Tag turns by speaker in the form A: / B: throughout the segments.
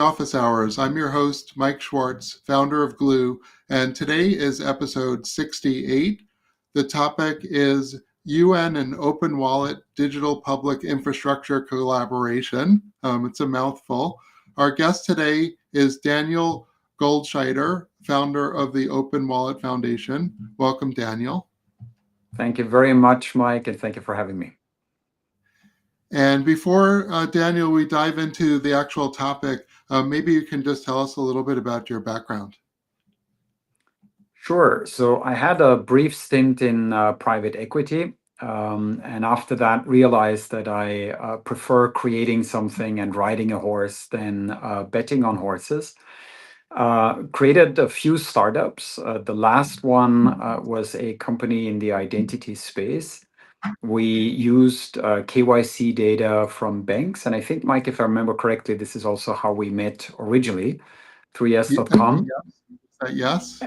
A: Office Hours. I'm your host, Mike Schwartz, founder of Glue, and today is episode 68. The topic is UN and OpenWallet Digital Public Infrastructure Collaboration. It's a mouthful. Our guest today is Daniel Goldscheider, founder of the OpenWallet Foundation. Welcome, Daniel.
B: Thank you very much, Mike, and thank you for having me.
A: And before, Daniel, we dive into the actual topic, maybe you can just tell us a little bit about your background.
B: Sure. So I had a brief stint in private equity, and after that realized that I prefer creating something and riding a horse than betting on horses. Created a few startups. The last one was a company in the identity space. We used KYC data from banks. And I think, Mike, if I remember correctly, this is also how we met originally through yes.com.
A: Yes.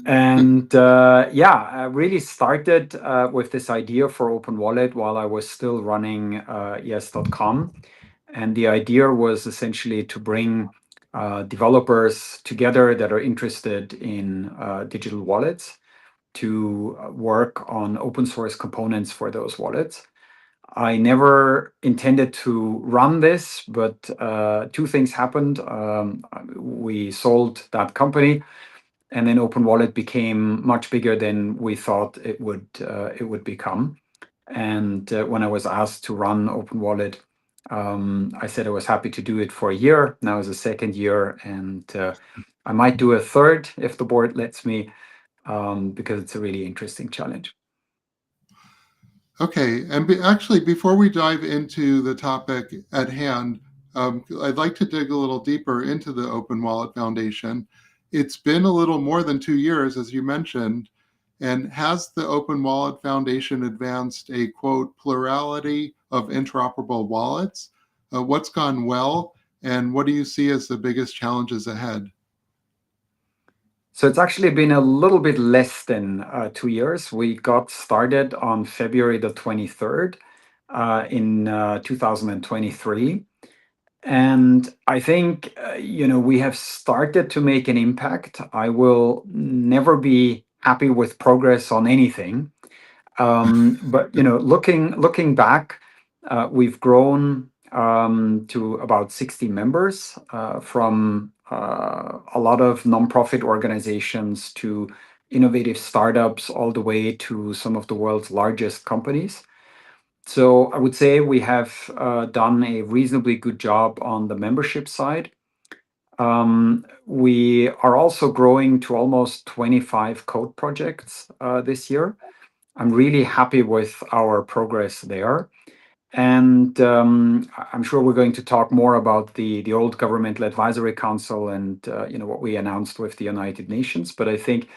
B: And I really started with this idea for OpenWallet while I was still running yes.com. And the idea was essentially to bring developers together that are interested in digital wallets to work on open source components for those wallets. I never intended to run this, but two things happened. We sold that company, and then OpenWallet became much bigger than we thought it would become. And when I was asked to run OpenWallet, I said I was happy to do it for a year. Now is the second year, and I might do a third if the board lets me, because it's a really interesting challenge.
A: Okay, and actually, before we dive into the topic at hand, I'd like to dig a little deeper into the OpenWallet Foundation. It's been a little more than 2 years, as you mentioned, and has the OpenWallet Foundation advanced a, quote, plurality of interoperable wallets? What's gone well, and what do you see as the biggest challenges ahead?
B: So it's actually been a little bit less than 2 years. We got started on February the 23rd in 2023. And I think, we have started to make an impact. I will never be happy with progress on anything. But, looking back, we've grown to about 60 members from a lot of nonprofit organizations to innovative startups, all the way to some of the world's largest companies. So I would say we have done a reasonably good job on the membership side. We are also growing to almost 25 code projects this year. I'm really happy with our progress there. And I'm sure we're going to talk more about the old governmental advisory council and what we announced with the United Nations. But I think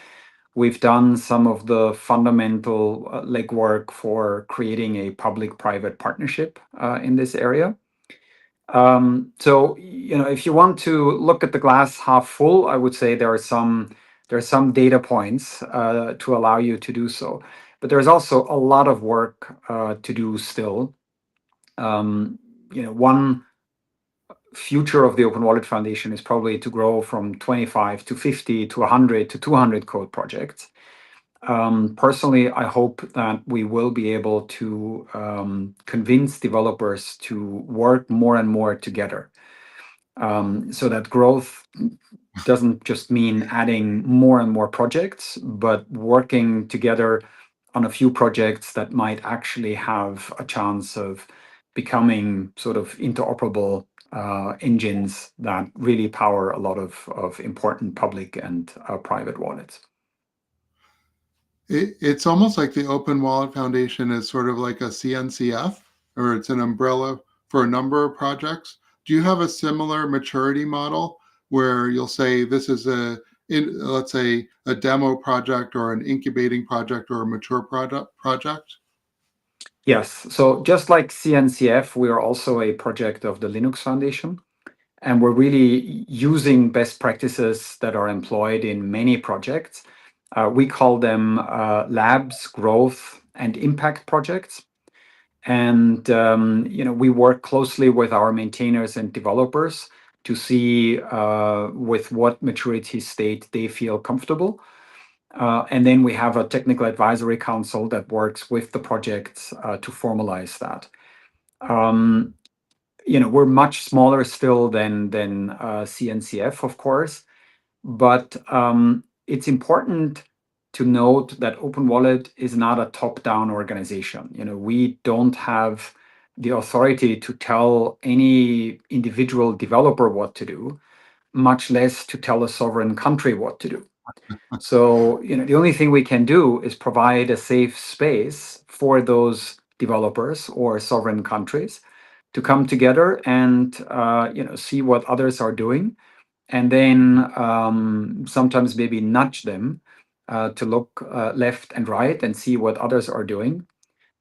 B: we've done some of the fundamental legwork for creating a public-private partnership in this area. So if you want to look at the glass half full, I would say there are some data points to allow you to do so. But there's also a lot of work to do still. One future of the OpenWallet Foundation is probably to grow from 25 to 50 to 100 to 200 code projects. Personally, I hope that we will be able to convince developers to work more and more together. So that growth doesn't just mean adding more and more projects, but working together on a few projects that might actually have a chance of becoming sort of interoperable engines that really power a lot of important public and private wallets.
A: It's almost like the OpenWallet Foundation is sort of like a CNCF, or it's an umbrella for a number of projects. Do you have a similar maturity model where you'll say this is let's say, a demo project or an incubating project or a mature project?
B: Yes. So just like CNCF, we are also a project of the Linux Foundation. And we're really using best practices that are employed in many projects. We call them labs, growth, and impact projects. And we work closely with our maintainers and developers to see with what maturity state they feel comfortable. And then we have a technical advisory council that works with the projects to formalize that. We're much smaller still than CNCF, of course, but it's important to note that OpenWallet is not a top-down organization. We don't have the authority to tell any individual developer what to do, much less to tell a sovereign country what to do. So, the only thing we can do is provide a safe space for those developers or sovereign countries to come together and, see what others are doing, and then sometimes maybe nudge them to look left and right and see what others are doing.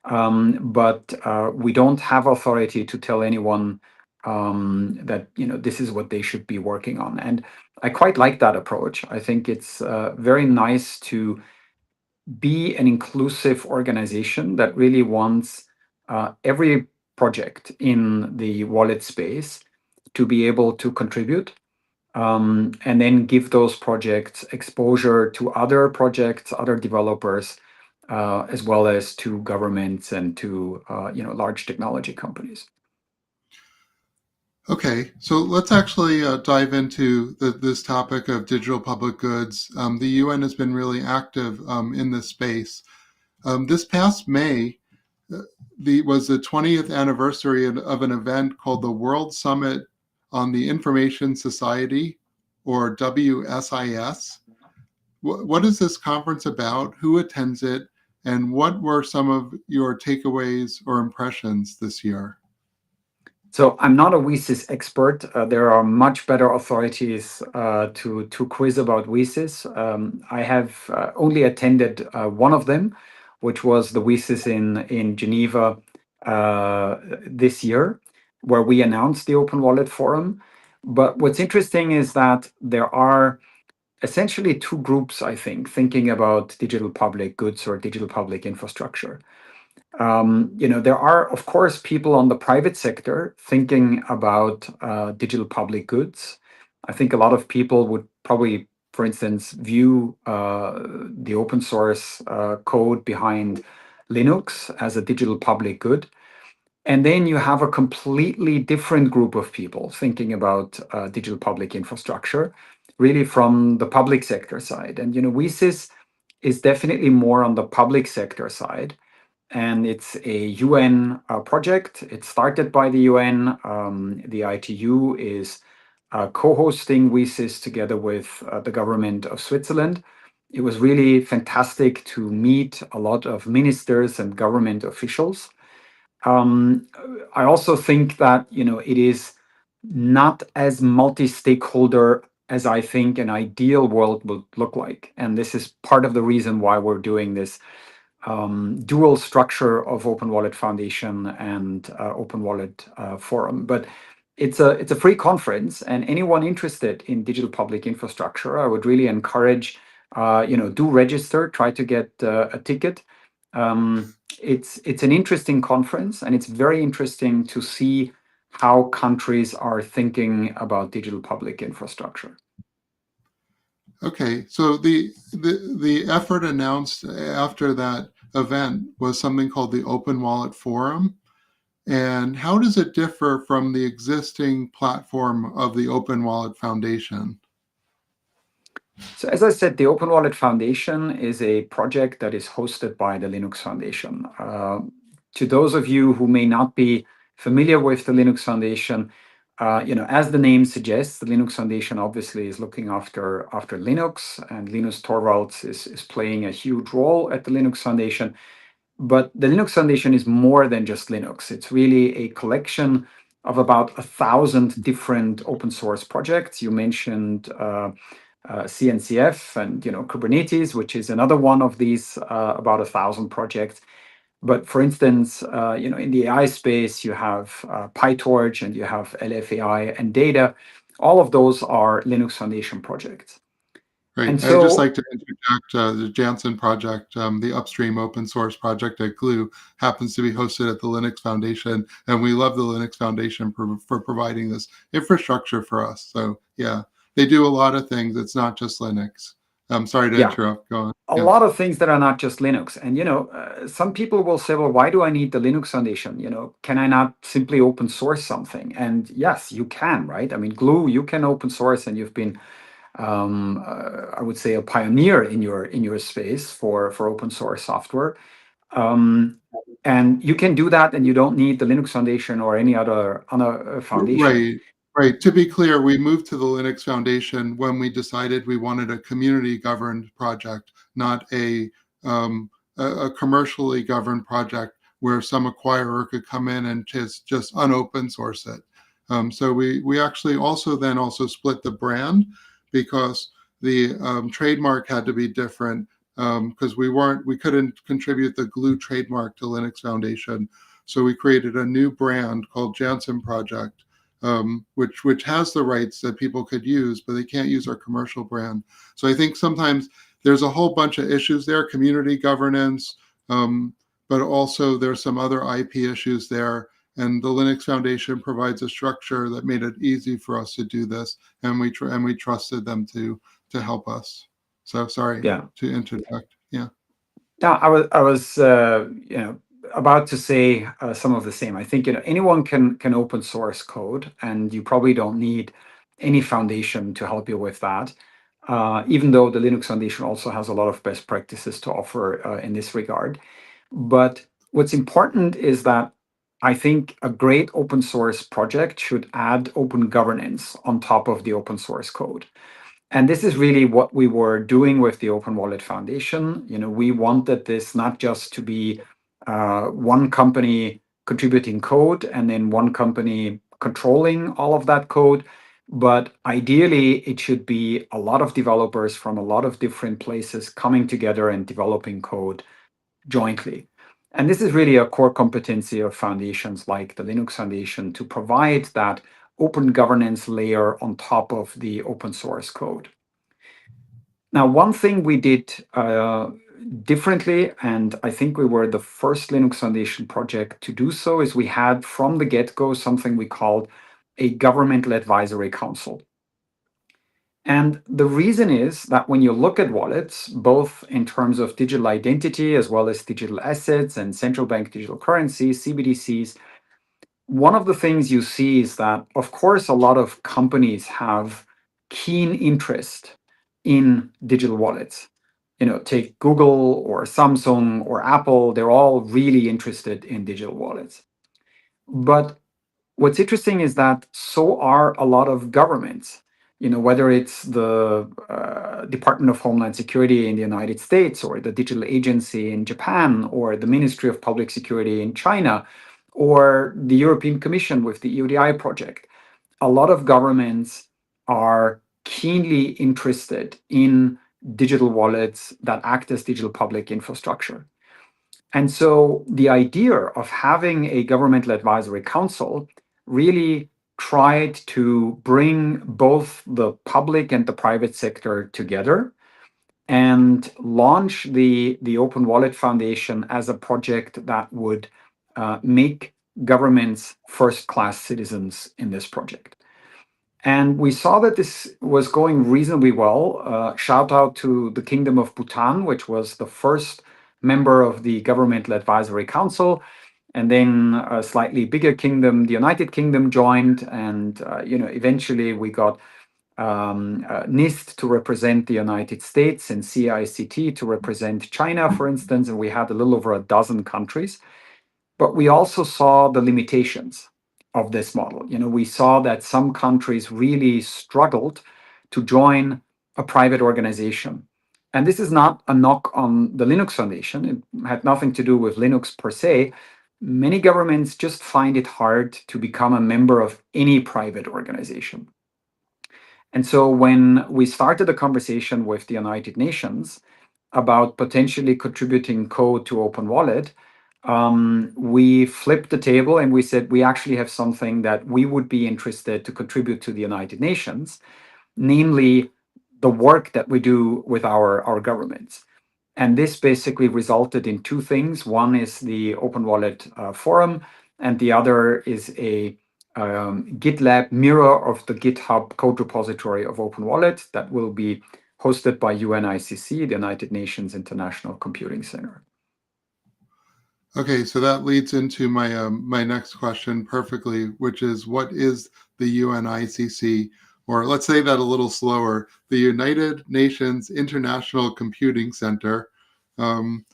B: But we don't have authority to tell anyone that this is what they should be working on. And I quite like that approach. I think it's very nice to be an inclusive organization that really wants every project in the wallet space to be able to contribute, and then give those projects exposure to other projects, other developers, as well as to governments and to large technology companies.
A: Okay, so let's actually dive into this topic of digital public goods. The UN has been really active in this space. This past May was the 20th anniversary of an event called the World Summit on the Information Society, or WSIS. What is this conference about? Who attends it? And what were some of your takeaways or impressions this year?
B: So I'm not a WSIS expert. There are much better authorities to quiz about WSIS. I have only attended one of them, which was the WSIS in Geneva this year, where we announced the OpenWallet Forum. But what's interesting is that there are essentially two groups, I think, thinking about digital public goods or digital public infrastructure. There are, of course, people on the private sector thinking about digital public goods. I think a lot of people would probably, for instance, view the open source code behind Linux as a digital public good. And then you have a completely different group of people thinking about digital public infrastructure, really from the public sector side. And, WSIS is definitely more on the public sector side. And it's a UN project. It started by the UN. The ITU is co-hosting WSIS together with the government of Switzerland. It was really fantastic to meet a lot of ministers and government officials. I also think that it is not as multi-stakeholder as I think an ideal world would look like, and this is part of the reason why we're doing this dual structure of OpenWallet Foundation and OpenWallet Forum. But it's a free conference, and anyone interested in digital public infrastructure, I would really encourage, do register, try to get a ticket. It's an interesting conference, and it's very interesting to see how countries are thinking about digital public infrastructure.
A: Okay, so the effort announced after that event was something called the OpenWallet Forum. And how does it differ from the existing platform of the OpenWallet Foundation?
B: So as I said, the OpenWallet Foundation is a project that is hosted by the Linux Foundation. To those of you who may not be familiar with the Linux Foundation, as the name suggests, the Linux Foundation obviously is looking after Linux, and Linus Torvalds is playing a huge role at the Linux Foundation. But the Linux Foundation is more than just Linux. It's really a collection of about 1,000 different open source projects. You mentioned CNCF and Kubernetes, which is another one of these about 1,000 projects. But for instance, in the AI space, you have PyTorch and you have LFAI and Data. All of those are Linux Foundation projects.
A: Great.
B: And
A: I'd just
B: so,
A: like to interject the Janssen project, the upstream open source project at Glue, happens to be hosted at the Linux Foundation, and we love the Linux Foundation for providing this infrastructure for us. So yeah, they do a lot of things. It's not just Linux. I'm sorry to
B: yeah,
A: interrupt. Go on.
B: a
A: Yeah.
B: lot of things that are not just Linux. And some people will say, well, why do I need the Linux Foundation? Can I not simply open source something? And yes, you can, right? I mean, Glue, you can open source, and you've been, I would say, a pioneer in your space for open source software. And you can do that, and you don't need the Linux Foundation or any other foundation.
A: Right, right. To be clear, we moved to the Linux Foundation when we decided we wanted a community-governed project, not a commercially governed project where some acquirer could come in and just unopen source it. So we actually also split the brand because the trademark had to be different because we couldn't contribute the Glue trademark to Linux Foundation. So we created a new brand called Janssen Project, which has the rights that people could use, but they can't use our commercial brand. So I think sometimes there's a whole bunch of issues there, community governance, but also there's some other IP issues there. And the Linux Foundation provides a structure that made it easy for us to do this, and we trusted them to help us. So sorry
B: Yeah.
A: to interject. Yeah.
B: Now, I was about to say some of the same. I think anyone can open source code, and you probably don't need any foundation to help you with that. Even though the Linux Foundation also has a lot of best practices to offer in this regard. But what's important is that I think a great open source project should add open governance on top of the open source code. And this is really what we were doing with the OpenWallet Foundation. We wanted this not just to be one company contributing code and then one company controlling all of that code, but ideally it should be a lot of developers from a lot of different places coming together and developing code jointly. And this is really a core competency of foundations like the Linux Foundation to provide that open governance layer on top of the open source code. Now, one thing we did differently, and I think we were the first Linux Foundation project to do so, is we had from the get-go something we called a governmental advisory council. And the reason is that when you look at wallets, both in terms of digital identity as well as digital assets and central bank digital currencies, CBDCs, one of the things you see is that, of course, a lot of companies have keen interest in digital wallets. Take Google or Samsung or Apple, they're all really interested in digital wallets. But what's interesting is that so are a lot of governments. Whether it's the Department of Homeland Security in the United States or the Digital Agency in Japan or the Ministry of Public Security in China or the European Commission with the EUDI project. A lot of governments are keenly interested in digital wallets that act as digital public infrastructure. And so the idea of having a governmental advisory council really tried to bring both the public and the private sector together and launch the OpenWallet Foundation as a project that would make governments first-class citizens in this project. And we saw that this was going reasonably well. Shout out to the Kingdom of Bhutan, which was the first member of the Governmental Advisory Council. And then a slightly bigger kingdom, the United Kingdom, joined. And eventually we got NIST to represent the United States and CICT to represent China, for instance. And we had a little over a dozen countries. But we also saw the limitations of this model. We saw that some countries really struggled to join a private organization. And this is not a knock on the Linux Foundation. It had nothing to do with Linux per se. Many governments just find it hard to become a member of any private organization. And so when we started a conversation with the United Nations about potentially contributing code to OpenWallet, we flipped the table and we said we actually have something that we would be interested to contribute to the United Nations, namely the work that we do with our governments. And this basically resulted in two things. One is the OpenWallet Forum, and the other is a GitLab mirror of the GitHub code repository of OpenWallet that will be hosted by UNICC, the United Nations International Computing Center.
A: Okay, so that leads into my next question perfectly, which is what is the UNICC, or let's say that a little slower, the United Nations International Computing Center. Um,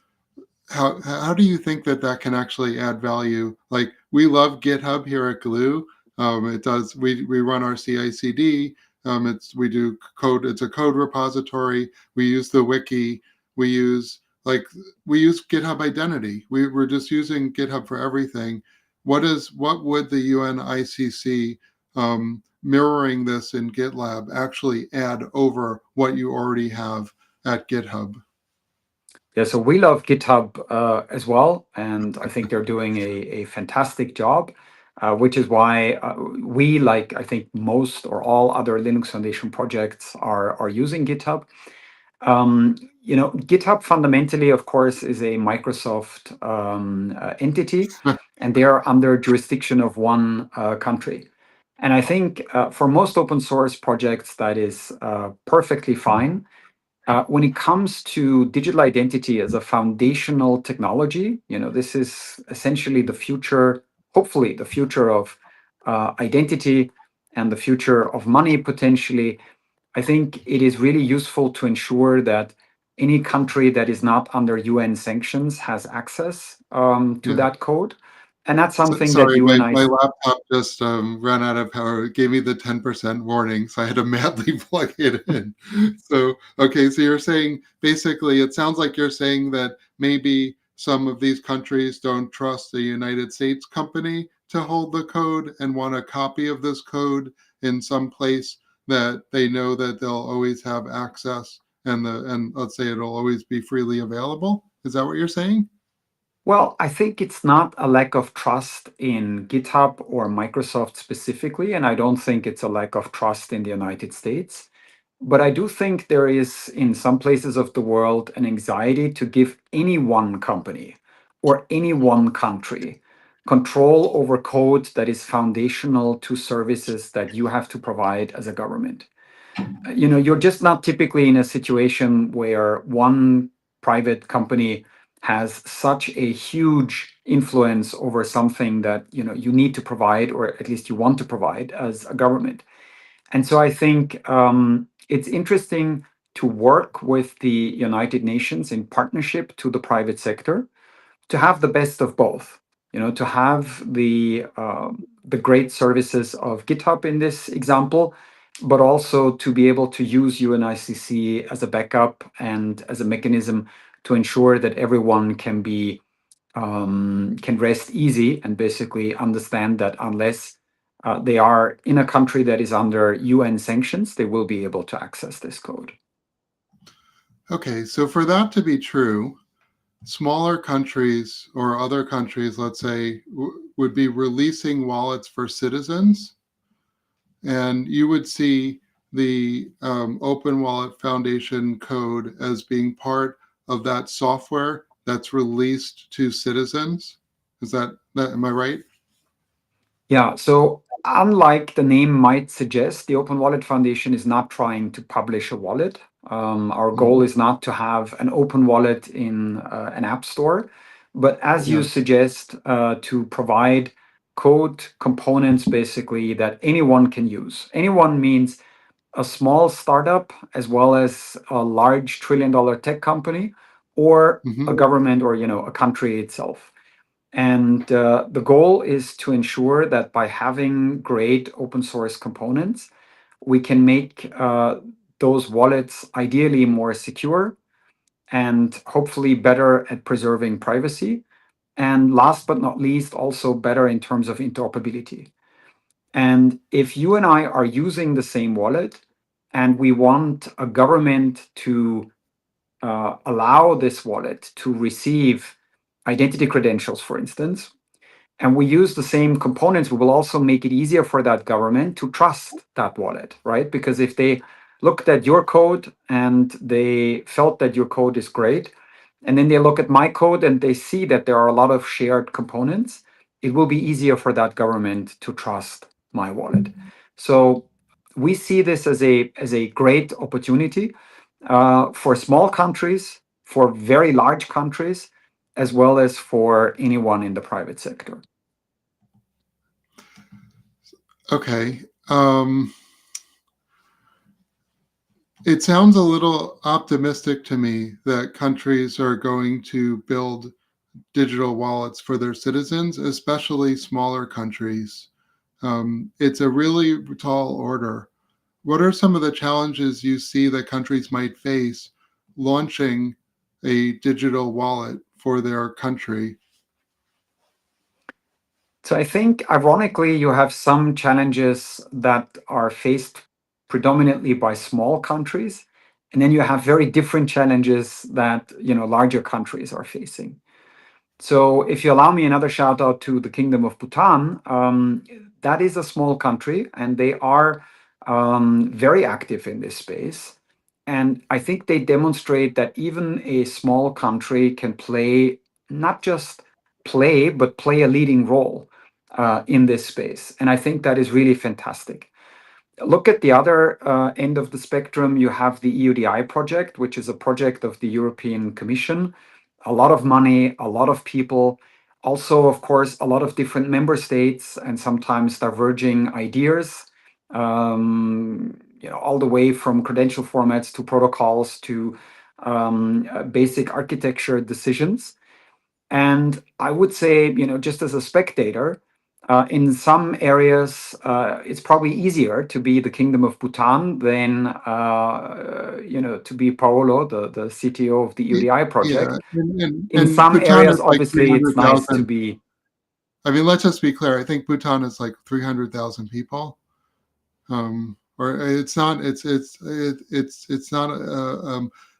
A: how do you think that can actually add value? Like we love GitHub here at Glue. It does. We run our CI/CD. We do code. It's a code repository. We use the wiki. We use we use GitHub Identity. We're just using GitHub for everything. What would the UNICC mirroring this in GitLab actually add over what you already have at GitHub?
B: Yeah, so we love GitHub as well, and I think they're doing a fantastic job, which is why we, like I think most or all other Linux Foundation projects, are using GitHub. GitHub fundamentally, of course, is a Microsoft entity, and they are under jurisdiction of one country. And I think for most open source projects, that is perfectly fine. When it comes to digital identity as a foundational technology, this is essentially the future, hopefully the future of identity and the future of money potentially. I think it is really useful to ensure that any country that is not under UN sanctions has access to
A: Yeah.
B: that code. And that's something that
A: Sorry,
B: you and I.
A: my laptop just ran out of power. It gave me the 10% warning, so I had to madly plug it in. So, okay, so you're saying basically, it sounds like you're saying that maybe some of these countries don't trust the United States company to hold the code and want a copy of this code in some place that they know that they'll always have access and let's say it'll always be freely available. Is that what you're saying?
B: Well, I think it's not a lack of trust in GitHub or Microsoft specifically, and I don't think it's a lack of trust in the United States. But I do think there is, in some places of the world, an anxiety to give any one company or any one country control over code that is foundational to services that you have to provide as a government. You're just not typically in a situation where one private company has such a huge influence over something that you need to provide, or at least you want to provide as a government. And so I think it's interesting to work with the United Nations in partnership to the private sector to have the best of both. To have the great services of GitHub in this example, but also to be able to use UNICC as a backup and as a mechanism to ensure that everyone can rest easy and basically understand that unless they are in a country that is under UN sanctions, they will be able to access this code.
A: Okay, so for that to be true, smaller countries or other countries, let's say, would be releasing wallets for citizens, and you would see the Open Wallet Foundation code as being part of that software that's released to citizens. Am I right?
B: Yeah, so unlike the name might suggest, the Open Wallet Foundation is not trying to publish a wallet. Our goal is not to have an open wallet in an app store, but as you
A: Yes.
B: suggest, to provide code components basically that anyone can use. Anyone means a small startup as well as a large trillion-dollar tech company or
A: Hmm.
B: a government or a country itself. And the goal is to ensure that by having great open source components, we can make those wallets ideally more secure and hopefully better at preserving privacy. And last but not least, also better in terms of interoperability. And if you and I are using the same wallet and we want a government to allow this wallet to receive identity credentials, for instance, and we use the same components, we will also make it easier for that government to trust that wallet, right? Because if they looked at your code and they felt that your code is great, and then they look at my code and they see that there are a lot of shared components, it will be easier for that government to trust my wallet. So we see this as a great opportunity for small countries, for very large countries, as well as for anyone in the private sector.
A: Okay. It sounds a little optimistic to me that countries are going to build digital wallets for their citizens, especially smaller countries. It's a really tall order. What are some of the challenges you see that countries might face launching a digital wallet for their country?
B: So I think, ironically, you have some challenges that are faced predominantly by small countries, and then you have very different challenges that larger countries are facing. So if you allow me another shout out to the Kingdom of Bhutan, that is a small country, and they are very active in this space. And I think they demonstrate that even a small country can play, not just play, but play a leading role in this space. And I think that is really fantastic. Look at the other end of the spectrum. You have the EUDI project, which is a project of the European Commission. A lot of money, a lot of people, also, of course, a lot of different member states and sometimes diverging ideas, all the way from credential formats to protocols to basic architecture decisions. And I would say, just as a spectator, in some areas, it's probably easier to be the Kingdom of Bhutan than, to be Paolo, the CTO of the UDI
A: Yeah,
B: project. In
A: and
B: some
A: Bhutan
B: areas,
A: is like
B: obviously, it's nice to
A: 300,000.
B: be.
A: I mean, let's just be clear. I think Bhutan is like 300,000 people. Or it's not. I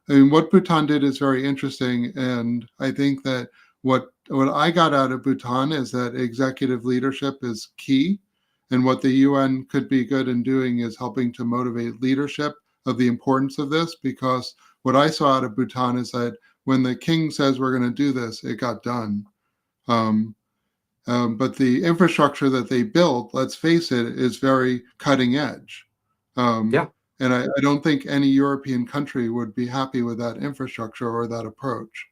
A: mean, what Bhutan did is very interesting, and I think that what I got out of Bhutan is that executive leadership is key, and what the UN could be good in doing is helping to motivate leadership of the importance of this. Because what I saw out of Bhutan is that when the king says we're going to do this, it got done. Um, but the infrastructure that they built, let's face it, is very cutting edge. Um,
B: Yeah.
A: and I don't think any European country would be happy with that infrastructure or that approach.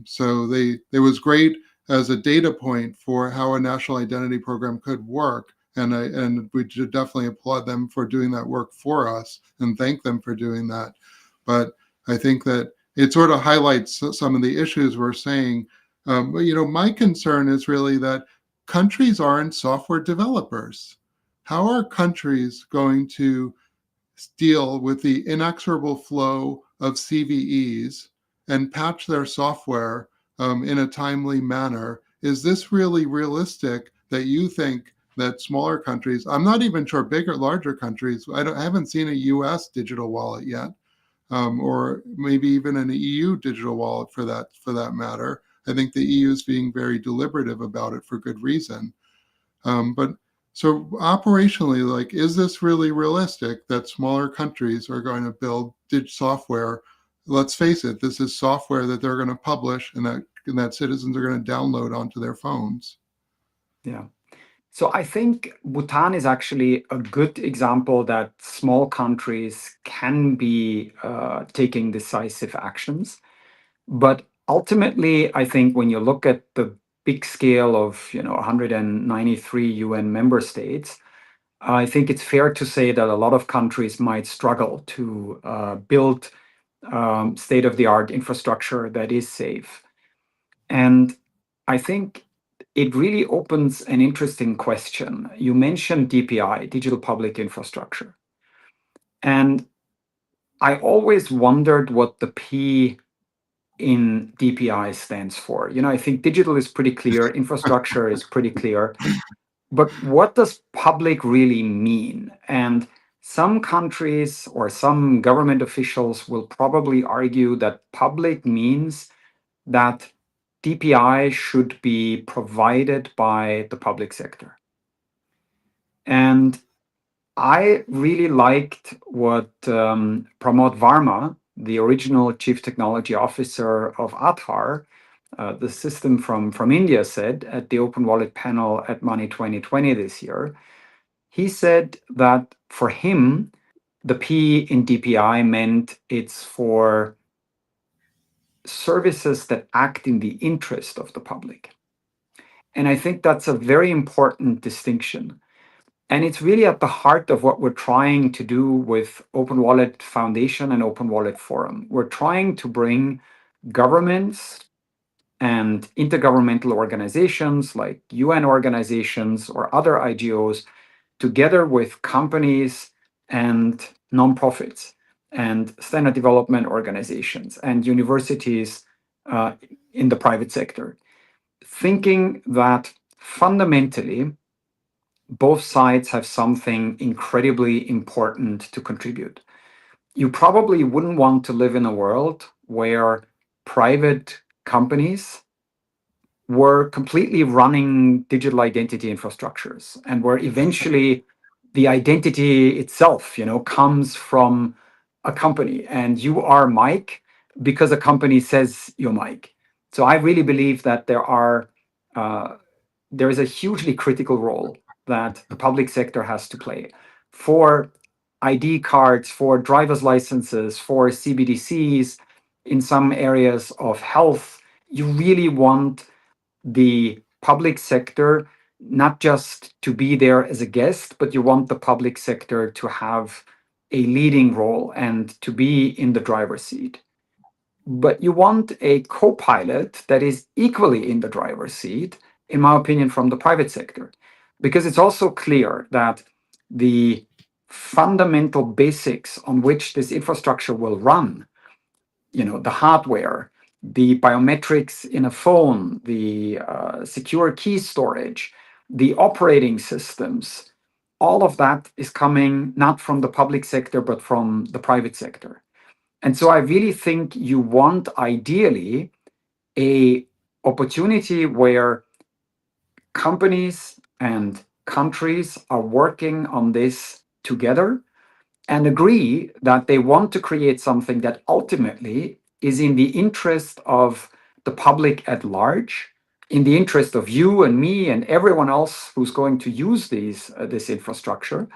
A: So it was great as a data point for how a national identity program could work. And we should definitely applaud them for doing that work for us and thank them for doing that. But I think that it sort of highlights some of the issues we're saying. My concern is really that countries aren't software developers. How are countries going to deal with the inexorable flow of CVEs and patch their software in a timely manner? Is this really realistic that you think that smaller countries, I'm not even sure bigger, larger countries, I haven't seen a US digital wallet yet, or maybe even an EU digital wallet for that matter. I think the EU is being very deliberative about it for good reason. But so operationally, like, is this really realistic that smaller countries are going to build software? Let's face it, this is software that they're going to publish and that citizens are going to download onto their phones.
B: Yeah. So I think Bhutan is actually a good example that small countries can be taking decisive actions. But ultimately, I think when you look at the big scale of 193 UN member states, I think it's fair to say that a lot of countries might struggle to build state-of-the-art infrastructure that is safe. And I think it really opens an interesting question. You mentioned DPI, digital public infrastructure. And I always wondered what the P in DPI stands for. I think digital is pretty clear, infrastructure is pretty clear, but what does public really mean? And some countries or some government officials will probably argue that public means that DPI should be provided by the public sector. And I really liked what Pramod Varma, the original Chief Technology Officer of Aadhaar, the system from India, said at the Open Wallet panel at Money 2020 this year. He said that for him, the P in DPI meant it's for services that act in the interest of the public. And I think that's a very important distinction. And it's really at the heart of what we're trying to do with OpenWallet Foundation and OpenWallet Forum. We're trying to bring governments and intergovernmental organizations like UN organizations or other IGOs together with companies and nonprofits and standard development organizations and universities in the private sector, thinking that fundamentally both sides have something incredibly important to contribute. You probably wouldn't want to live in a world where private companies were completely running digital identity infrastructures and where eventually the identity itself, comes from a company and you are Mike because a company says you're Mike. So I really believe that there is a hugely critical role that the public sector has to play for ID cards, for driver's licenses, for CBDCs, in some areas of health. You really want the public sector not just to be there as a guest, but you want the public sector to have a leading role and to be in the driver's seat. But you want a co-pilot that is equally in the driver's seat, in my opinion, from the private sector. Because it's also clear that the fundamental basics on which this infrastructure will run, the hardware, the biometrics in a phone, the secure key storage, the operating systems, all of that is coming not from the public sector, but from the private sector. And so I really think you want ideally a opportunity where companies and countries are working on this together and agree that they want to create something that ultimately is in the interest of the public at large, in the interest of you and me and everyone else who's going to use this infrastructure,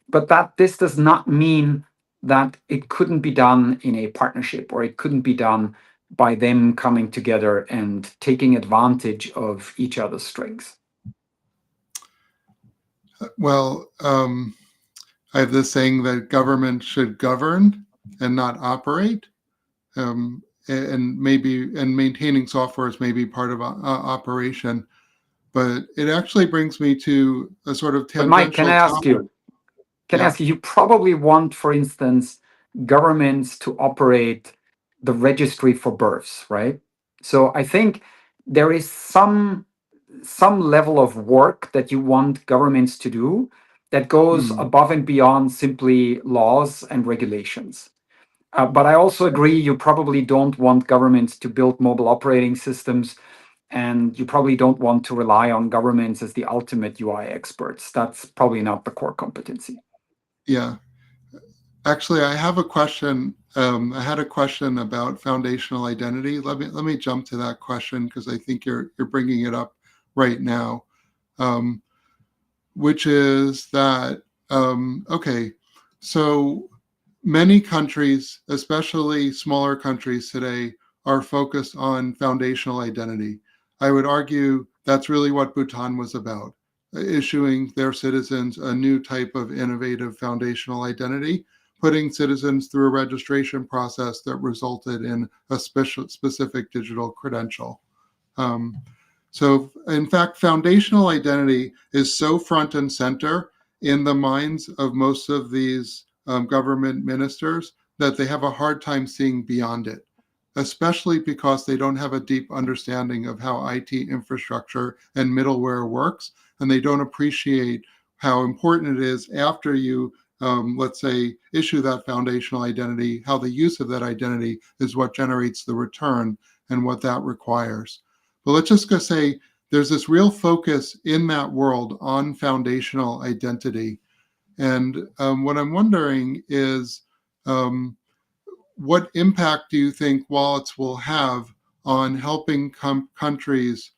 B: but that this does not mean that it couldn't be done in a partnership or it couldn't be done by them coming together and taking advantage of each other's strengths.
A: Well, I have this saying that government should govern and not operate. And maintaining software is maybe part of operation, but it actually brings me to a sort of
B: But Mike, can I
A: tangential
B: ask
A: topic.
B: you? Can I ask you? You probably want, for instance, governments to operate the registry for births, right? So I think there is some level of work that you want governments to do that goes above and beyond simply laws and regulations. But I also agree you probably don't want governments to build mobile operating systems, and you probably don't want to rely on governments as the ultimate UI experts. That's probably not the core competency.
A: Yeah. Actually, I have a question. I had a question about foundational identity. Let me jump to that question because I think you're bringing it up right now, which is that okay. So many countries, especially smaller countries today, are focused on foundational identity. I would argue that's really what Bhutan was about, issuing their citizens a new type of innovative foundational identity, putting citizens through a registration process that resulted in a specific digital credential. So, in fact, foundational identity is so front and center in the minds of most of these government ministers that they have a hard time seeing beyond it, especially because they don't have a deep understanding of how IT infrastructure and middleware works, and they don't appreciate how important it is after you, let's say, issue that foundational identity, how the use of that identity is what generates the return and what that requires. But let's just go say there's this real focus in that world on foundational identity. And what I'm wondering is, um, what impact do you think wallets will have on helping countries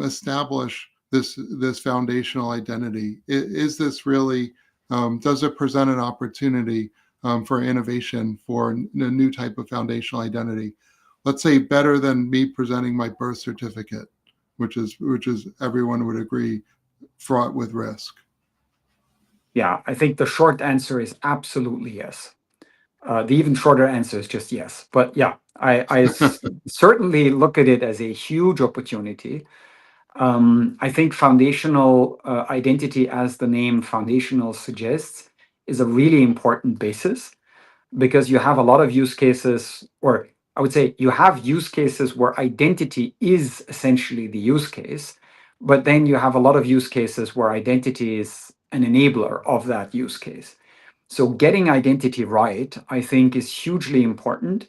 A: establish this foundational identity? Is this really, does it present an opportunity for innovation for a new type of foundational identity? Let's say better than me presenting my birth certificate, which is everyone would agree fraught with risk.
B: Yeah, I think the short answer is absolutely yes. The even shorter answer is just yes. But yeah, I certainly look at it as a huge opportunity. I think foundational identity, as the name foundational suggests, is a really important basis, because you have a lot of use cases, or I would say you have use cases where identity is essentially the use case, but then you have a lot of use cases where identity is an enabler of that use case. So getting identity right, I think, is hugely important,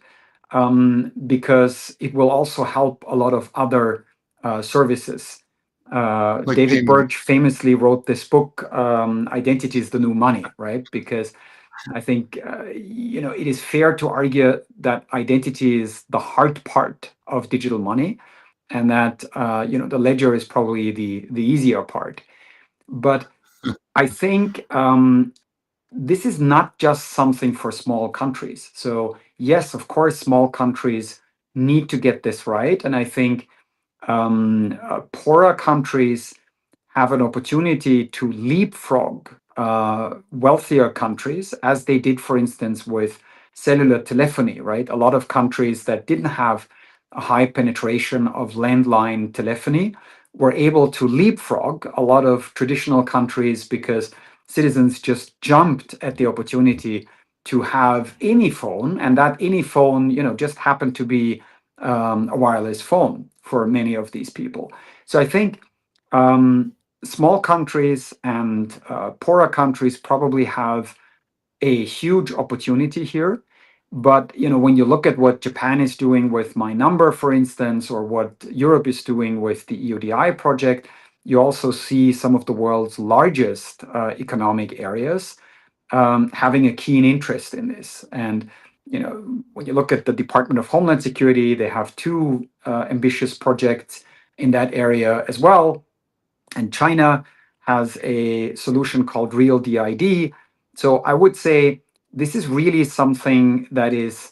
B: because it will also help a lot of other services.
A: Like
B: David
A: payment.
B: Birch famously wrote this book, Identity is the New Money, right? Because I think it is fair to argue that identity is the hard part of digital money, and that the ledger is probably the easier part. But I think this is not just something for small countries. So yes, of course, small countries need to get this right, and I think poorer countries have an opportunity to leapfrog wealthier countries, as they did, for instance, with cellular telephony, right? A lot of countries that didn't have a high penetration of landline telephony were able to leapfrog a lot of traditional countries, because citizens just jumped at the opportunity to have any phone, and that any phone, just happened to be a wireless phone for many of these people. So I think small countries and poorer countries probably have a huge opportunity here. But when you look at what Japan is doing with My Number, for instance, or what Europe is doing with the EUDI project, you also see some of the world's largest economic areas having a keen interest in this. And when you look at the Department of Homeland Security, they have two ambitious projects in that area as well. And China has a solution called Real DID. So I would say this is really something that is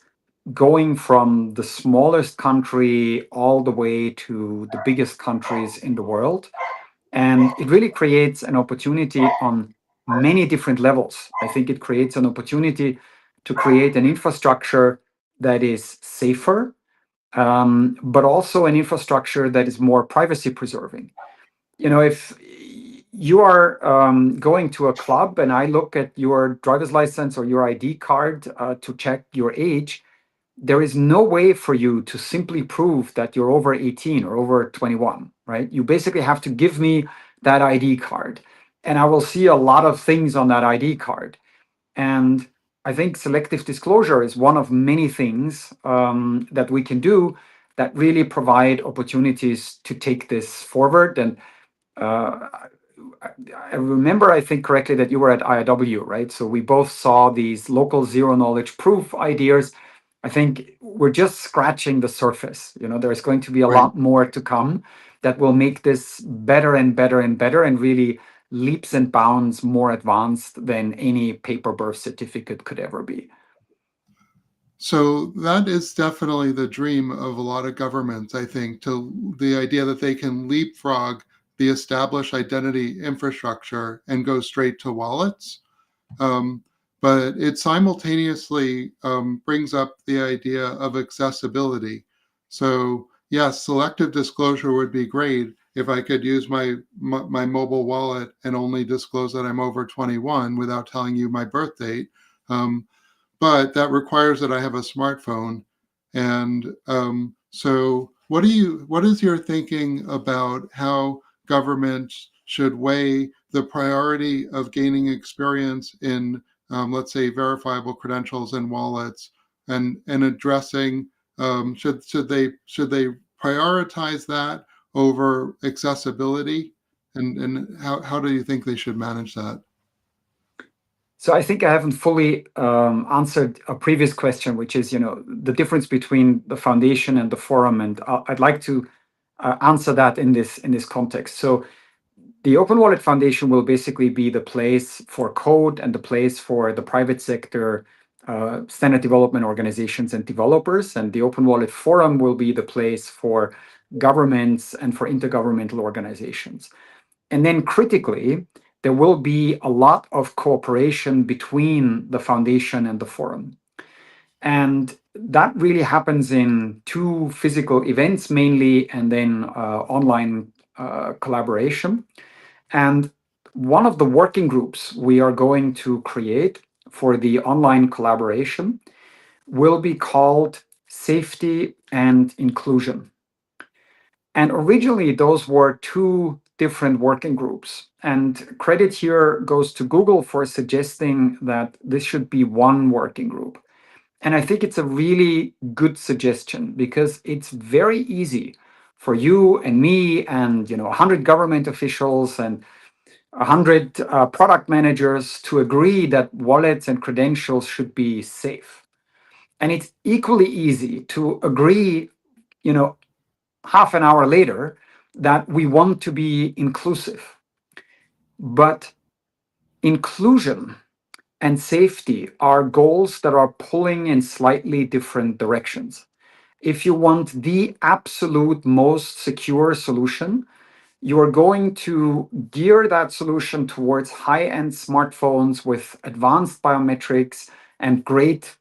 B: going from the smallest country all the way to the biggest countries in the world. And it really creates an opportunity on many different levels. I think it creates an opportunity to create an infrastructure that is safer, but also an infrastructure that is more privacy preserving. If you are going to a club and I look at your driver's license or your ID card to check your age, there is no way for you to simply prove that you're over 18 or over 21, right? You basically have to give me that ID card, and I will see a lot of things on that ID card. And I think selective disclosure is one of many things that we can do that really provide opportunities to take this forward. And uh, I remember, I think correctly, that you were at IIW, right? So we both saw these local zero knowledge proof ideas. I think we're just scratching the surface. There's going to be a
A: Right.
B: lot more to come that will make this better and better and better, and really leaps and bounds more advanced than any paper birth certificate could ever be.
A: So that is definitely the dream of a lot of governments, I think, to the idea that they can leapfrog the established identity infrastructure and go straight to wallets. Um, but it simultaneously brings up the idea of accessibility. So yes, selective disclosure would be great if I could use my mobile wallet and only disclose that I'm over 21 without telling you my birth date. Um, but that requires that I have a smartphone. And so, what is your thinking about how governments should weigh the priority of gaining experience in, let's say, verifiable credentials and wallets, and addressing, should they prioritize that over accessibility, and how do you think they should manage that?
B: So I think I haven't fully answered a previous question, which is, the difference between the foundation and the forum, and I'd like to answer that in this context. So the OpenWallet Foundation will basically be the place for code and the place for the private sector, standard development organizations and developers, and the OpenWallet Forum will be the place for governments and for intergovernmental organizations. And then critically, there will be a lot of cooperation between the foundation and the forum. And that really happens in two physical events mainly, and then online collaboration. And one of the working groups we are going to create for the online collaboration will be called Safety and Inclusion. And originally, those were two different working groups. And credit here goes to Google for suggesting that this should be one working group. And I think it's a really good suggestion because it's very easy for you and me and 100 government officials and 100 product managers to agree that wallets and credentials should be safe. And it's equally easy to agree, half an hour later, that we want to be inclusive. But inclusion and safety are goals that are pulling in slightly different directions. If you want the absolute most secure solution, you are going to gear that solution towards high-end smartphones with advanced biometrics and great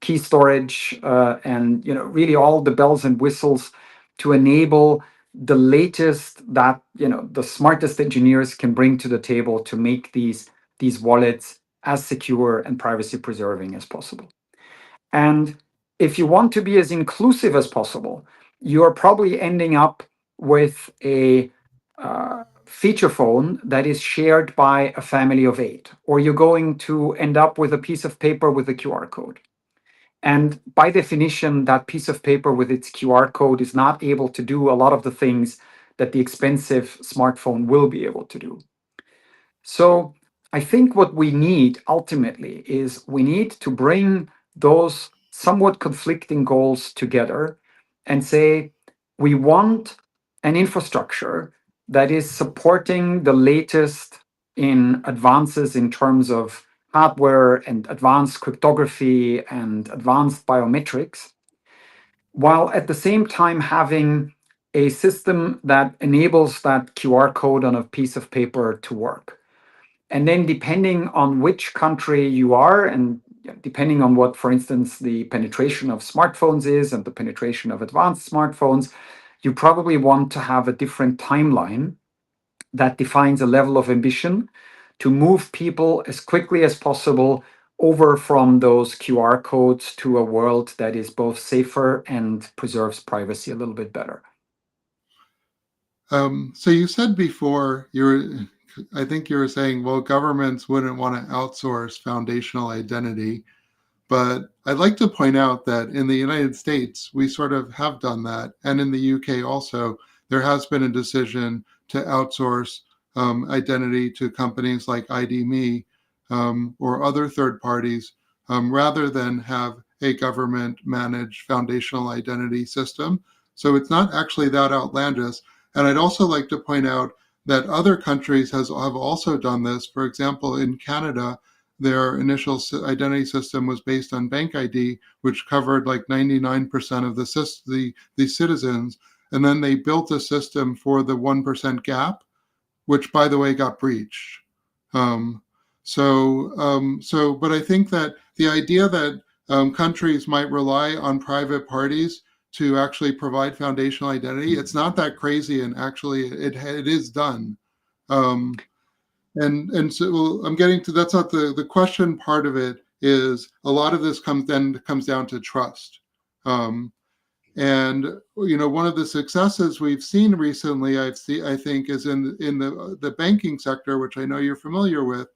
B: key storage, and really all the bells and whistles to enable the latest that the smartest engineers can bring to the table to make these wallets as secure and privacy preserving as possible. And if you want to be as inclusive as possible, you're probably ending up with a feature phone that is shared by a family of 8, or you're going to end up with a piece of paper with a QR code. And by definition, that piece of paper with its QR code is not able to do a lot of the things that the expensive smartphone will be able to do. So I think what we need ultimately is we need to bring those somewhat conflicting goals together and say, we want an infrastructure that is supporting the latest in advances in terms of hardware and advanced cryptography and advanced biometrics, while at the same time having a system that enables that QR code on a piece of paper to work. And then depending on which country you are, and depending on what, for instance, the penetration of smartphones is and the penetration of advanced smartphones, you probably want to have a different timeline that defines a level of ambition to move people as quickly as possible over from those QR codes to a world that is both safer and preserves privacy a little bit better.
A: So you said before, I think you were saying, well, governments wouldn't want to outsource foundational identity. But I'd like to point out that in the United States, we sort of have done that. And in the UK also, there has been a decision to outsource identity to companies like ID.me or other third parties rather than have a government managed foundational identity system. So it's not actually that outlandish. And I'd also like to point out that other countries have also done this. For example, in Canada, their initial identity system was based on Bank ID, which covered like 99% of the citizens. And then they built a system for the 1% gap, which, by the way, got breached. But I think that the idea that countries might rely on private parties to actually provide foundational identity, it's not that crazy, and actually it is done. And so I'm getting to, that's not the question part of it. Is a lot of this comes down to trust. And one of the successes we've seen recently, I think, is in the banking sector, which I know you're familiar with.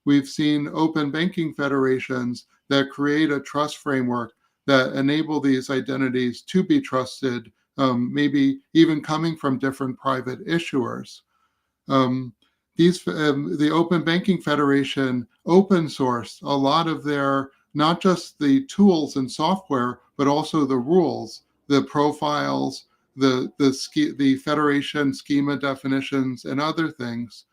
A: We've seen open banking federations that create a trust framework that enable these identities to be trusted, maybe even coming from different private issuers. the Open Banking Federation open sourced a lot of their, not just the tools and software, but also the rules, the profiles, the federation schema definitions, and other things.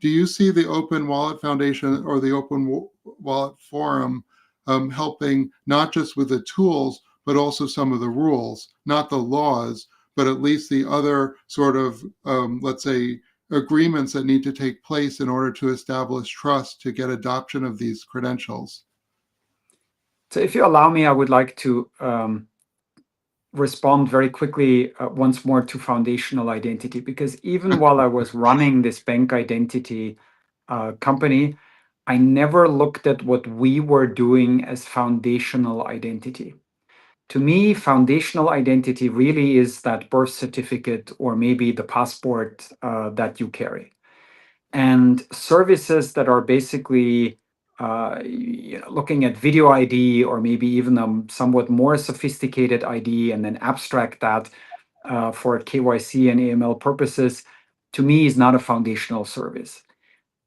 A: Do you see the Open Wallet Foundation or the Open Wallet Forum helping not just with the tools, but also some of the rules, not the laws, but at least the other sort of, let's say, agreements that need to take place in order to establish trust to get adoption of these credentials?
B: So if you allow me, I would like to respond very quickly once more to foundational identity, because even while I was running this bank identity company, I never looked at what we were doing as foundational identity. To me, foundational identity really is that birth certificate or maybe the passport that you carry. And services that are basically looking at video ID or maybe even a somewhat more sophisticated ID and then abstract that for KYC and AML purposes, to me is not a foundational service.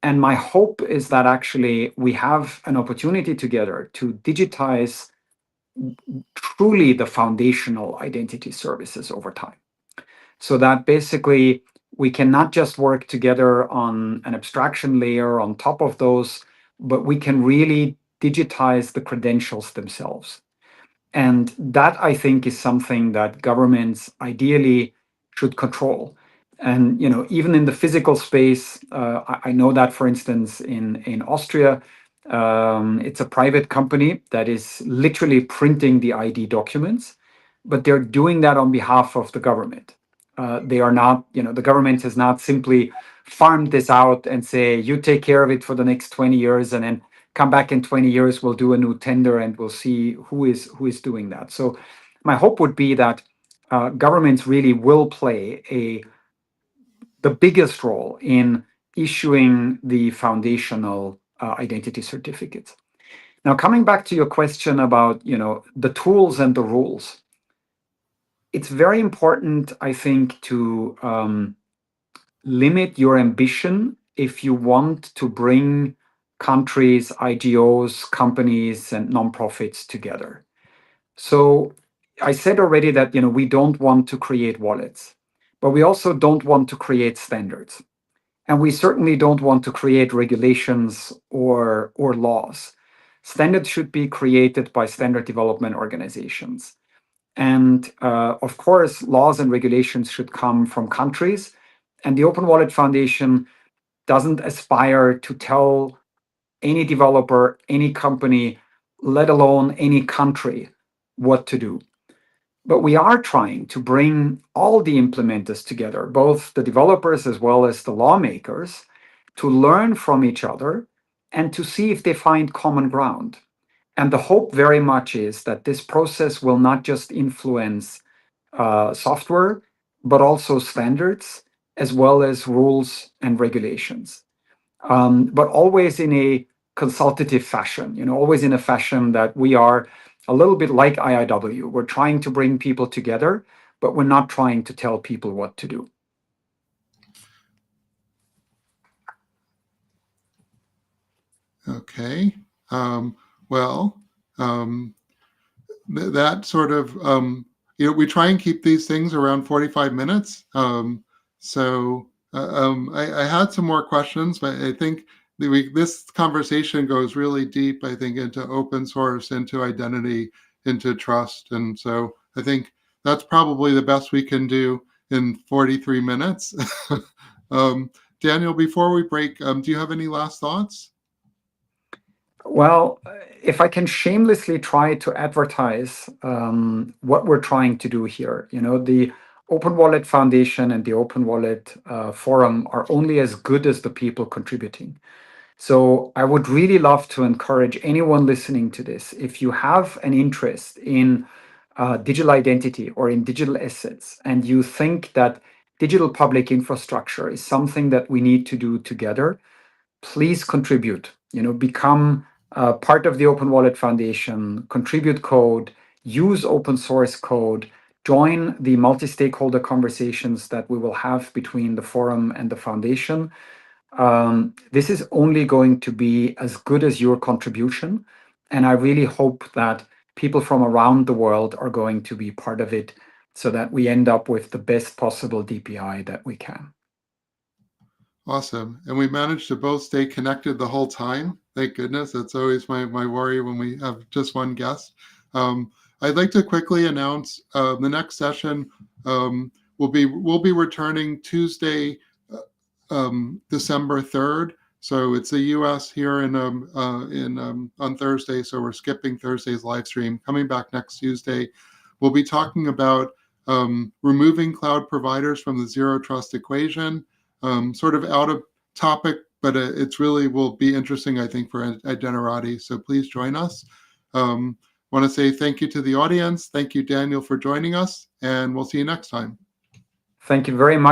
B: And my hope is that actually we have an opportunity together to digitize truly the foundational identity services over time. So that basically we can not just work together on an abstraction layer on top of those, but we can really digitize the credentials themselves. And that, I think, is something that governments ideally should control. And even in the physical space, I know that, for instance, in Austria, it's a private company that is literally printing the ID documents, but they're doing that on behalf of the government. They are not, the government has not simply farmed this out and say, you take care of it for the next 20 years and then come back in 20 years, we'll do a new tender and we'll see who is doing that. So my hope would be that governments really will play the biggest role in issuing the foundational identity certificates. Now, coming back to your question about the tools and the rules, it's very important, I think, to limit your ambition if you want to bring countries, IGOs, companies, and nonprofits together. So I said already that we don't want to create wallets, but we also don't want to create standards. And we certainly don't want to create regulations or laws. Standards should be created by standard development organizations. And of course, laws and regulations should come from countries. And the Open Wallet Foundation doesn't aspire to tell any developer, any company, let alone any country, what to do. But we are trying to bring all the implementers together, both the developers as well as the lawmakers, to learn from each other and to see if they find common ground. And the hope very much is that this process will not just influence software, but also standards, as well as rules and regulations. But always in a consultative fashion, always in a fashion that we are a little bit like IIW. We're trying to bring people together, but we're not trying to tell people what to do.
A: Okay. That sort of, we try and keep these things around 45 minutes. I had some more questions, but I think this conversation goes really deep, I think, into open source, into identity, into trust. And so I think that's probably the best we can do in 43 minutes. Daniel, before we break, do you have any last thoughts?
B: Well, if I can shamelessly try to advertise what we're trying to do here, the Open Wallet Foundation and the Open Wallet Forum are only as good as the people contributing. So I would really love to encourage anyone listening to this, if you have an interest in digital identity or in digital assets, and you think that digital public infrastructure is something that we need to do together, please contribute. Become part of the Open Wallet Foundation, contribute code, use open source code, join the multi-stakeholder conversations that we will have between the forum and the foundation. this is only going to be as good as your contribution. And I really hope that people from around the world are going to be part of it so that we end up with the best possible DPI that we can.
A: Awesome. And we managed to both stay connected the whole time. Thank goodness. That's always my worry when we have just one guest. I'd like to quickly announce the next session we'll be returning Tuesday, December 3rd. So it's the U.S. here on Thursday. So we're skipping Thursday's live stream. Coming back next Tuesday, we'll be talking about removing cloud providers from the zero trust equation. Sort of out of topic, but it's really will be interesting, I think, for Identirati. So please join us. Want to say thank you to the audience. Thank you, Daniel, for joining us, and we'll see you next time.
B: Thank you very much.